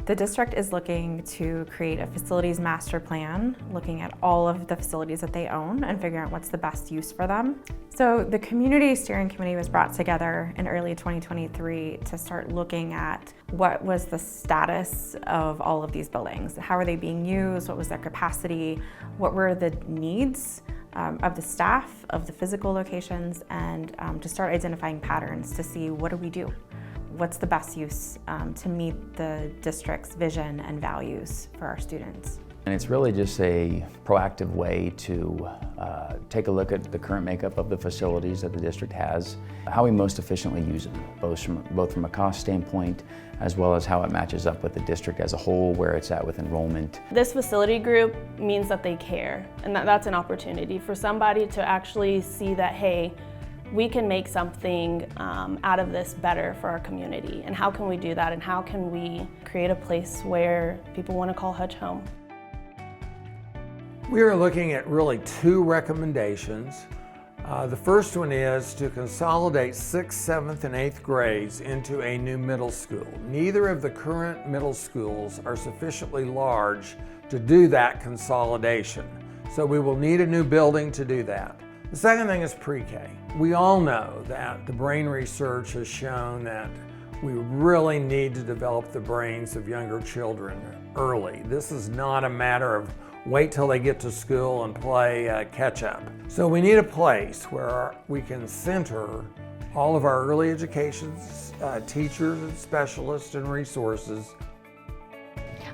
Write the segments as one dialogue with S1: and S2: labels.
S1: The district is looking to create a facilities master plan, looking at all of the facilities that they own and figuring out what's the best use for them. So the community steering committee was brought together in early 2023 to start looking at what was the status of all of these buildings. How are they being used? What was their capacity? What were the needs of the staff, of the physical locations, and to start identifying patterns to see what do we do? What's the best use to meet the district's vision and values for our students?
S2: And it's really just a proactive way to take a look at the current makeup of the facilities that the district has, how we most efficiently use them, both from a cost standpoint as well as how it matches up with the district as a whole, where it's at with enrollment.
S3: This facility group means that they care, and that's an opportunity for somebody to actually see that, hey, we can make something out of this better for our community. And how can we do that? And how can we create a place where people want to call Hutch home?
S4: We are looking at really two recommendations. The first one is to consolidate 6th, 7th, and 8th grades into a new middle school. Neither of the current middle schools are sufficiently large to do that consolidation. So we will need a new building to do that. The second thing is pre-K. We all know that the brain research has shown that we really need to develop the brains of younger children early. This is not a matter of wait till they get to school and play catch up. So we need a place where we can center all of our early education teachers and specialists and resources.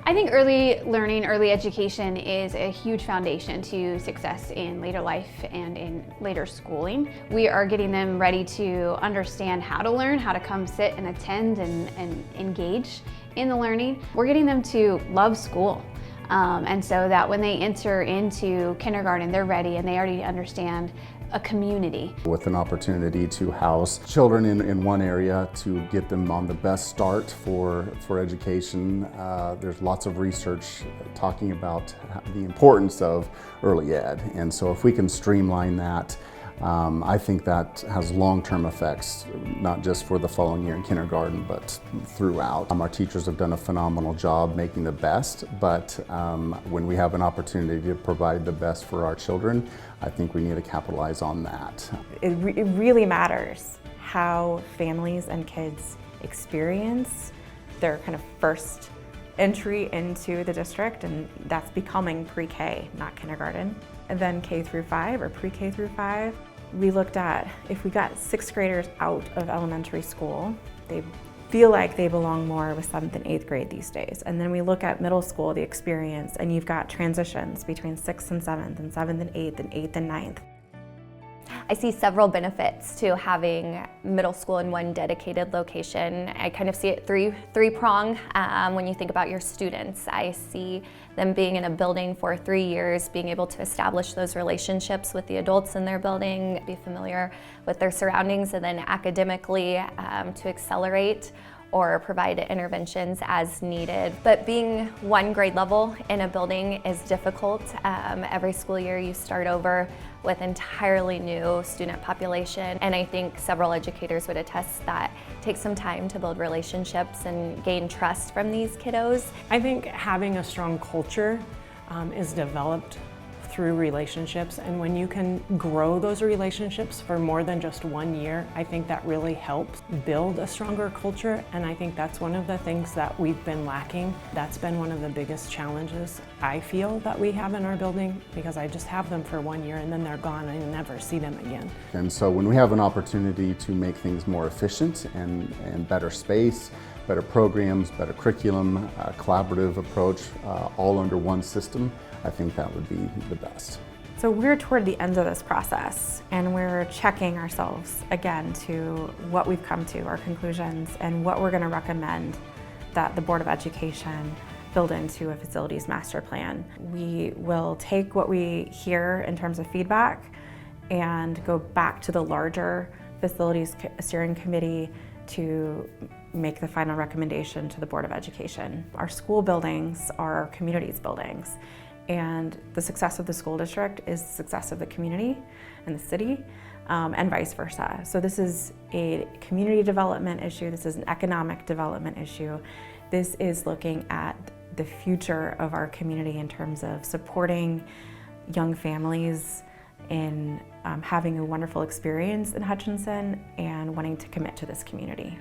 S5: I think early learning, early education is a huge foundation to success in later life and in later schooling. We are getting them ready to understand how to learn, how to come sit and attend and engage in the learning. We're getting them to love school. And so that when they enter into kindergarten, they're ready and they already understand a community.
S6: With an opportunity to house children in one area to get them on the best start for education. There's lots of research talking about the importance of early ed. And so if we can streamline that, I think that has long-term effects, not just for the following year in kindergarten, but throughout. Our teachers have done a phenomenal job making the best, but when we have an opportunity to provide the best for our children, I think we need to capitalize on that.
S1: It really matters how families and kids experience their kind of first entry into the district, and that's becoming pre-K, not kindergarten. And then K through 5 or pre-K through 5, we looked at if we got 6th graders out of elementary school, they feel like they belong more with 7th and 8th grade these days. And then we look at middle school, the experience, and you've got transitions between 6th and 7th and 7th and 8th and 8th and 9th.
S7: I see several benefits to having middle school in one dedicated location. I kind of see it three-prong when you think about your students. I see them being in a building for 3 years, being able to establish those relationships with the adults in their building, be familiar with their surroundings, and then academically to accelerate or provide interventions as needed. But being one grade level in a building is difficult. Every school year you start over with entirely new student population, and I think several educators would attest that it takes some time to build relationships and gain trust from these kiddos.
S8: I think having a strong culture is developed through relationships, and when you can grow those relationships for more than just 1 year, I think that really helps build a stronger culture, and I think that's one of the things that we've been lacking. That's been one of the biggest challenges I feel that we have in our building, because I just have them for 1 year and then they're gone and I never see them again.
S6: And so when we have an opportunity to make things more efficient and better space, better programs, better curriculum, collaborative approach, all under one system, I think that would be the best.
S1: So we're toward the end of this process, and we're checking ourselves again to what we've come to, our conclusions, and what we're going to recommend that the Board of Education build into a facilities master plan. We will take what we hear in terms of feedback and go back to the larger facilities steering committee to make the final recommendation to the Board of Education. Our school buildings are our community's buildings, and the success of the school district is the success of the community and the city, and vice versa. So this is a community development issue, this is an economic development issue, This is looking at the future of our community in terms of supporting young families in having a wonderful experience in Hutchinson and wanting to commit to this community.